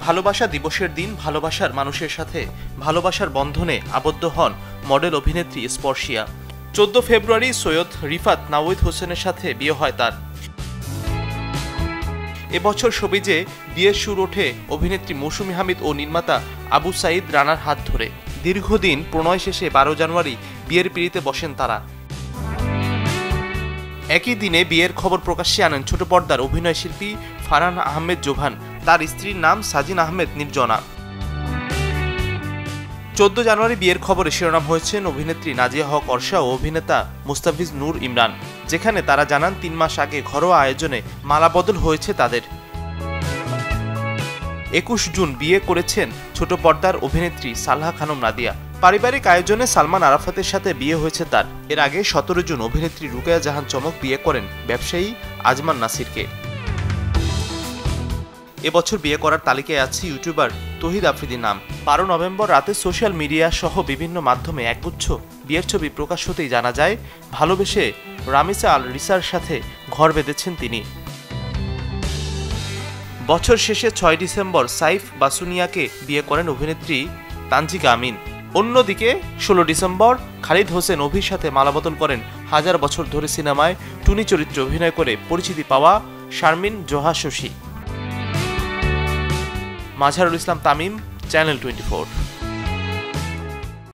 ভালোবাসা দিবসের দিন ভালোবাসার মানুষের সাথে ভালোবাসার বন্ধনে আবদ্ধ হন মডেল অভিনেত্রী স্পর্শিয়া। 14 ফেব্রুয়ারি সৈয়দ রিফাত নাওয়িদ হোসেনের সাথে বিয়ে হয় তার। এবছর শোবিজে বিয়ের সুর ওঠে অভিনেত্রী মৌসুমী হামিদ ও নির্মাতা আবু সাঈদ রানার হাত ধরে। দীর্ঘদিন প্রণয় শেষে 12 জানুয়ারি বিয়ের পিঁড়িতে বসেন তারা। একই দিনে বিয়ের খবর প্রকাশ্যে আনেন ছোট পর্দার অভিনয় শিল্পী ফারহান আহমেদ জোভান। তার স্ত্রীর নাম সাজিন আহমেদ নির্জনা। 14 জানুয়ারি বিয়ের খবরে শিরোনাম হয়েছেন অভিনেত্রী নাজিয়া হক অর্ষা ও অভিনেতা মুস্তাফিজ নূর ইমরান, যেখানে তারা জানান 3 মাস আগে ঘরোয়া আয়োজনে মালাবদল হয়েছে তাদের। 21 জুন বিয়ে করেছেন ছোট পর্দার অভিনেত্রী সালহা খানম নাদিয়া। পারিবারিক আয়োজনে সালমান আরাফাতের সাথে বিয়ে হয়েছে তার। এর আগে 17 জুন অভিনেত্রী রুকায়া জাহান চমক বিয়ে করেন ব্যবসায়ী আজমান নাসিরকে। এবছর বিয়ে করার তালিকায় আছে ইউটিউবার তৌহিদ আফ্রিদির নাম। 12 নভেম্বর রাতে সোশ্যাল মিডিয়া সহ বিভিন্ন মাধ্যমে একগুচ্ছ বিয়ের ছবি প্রকাশ হতেই জানা যায় ভালোবেসে রামিসা আল রিসার সাথে ঘর বেঁধেছেন তিনি। বছর শেষে 6 ডিসেম্বর সাইফ বাসুনিয়াকে বিয়ে করেন অভিনেত্রী তানজিকা আমিন। অন্যদিকে 16 ডিসেম্বর খালিদ হোসেন অভির সাথে মালাবদল করেন হাজার বছর ধরে সিনেমায় টুনি চরিত্রে অভিনয় করে পরিচিতি পাওয়া শারমিন জোহা শশী। মাজহারুল ইসলাম তামিম, চ্যানেল 24।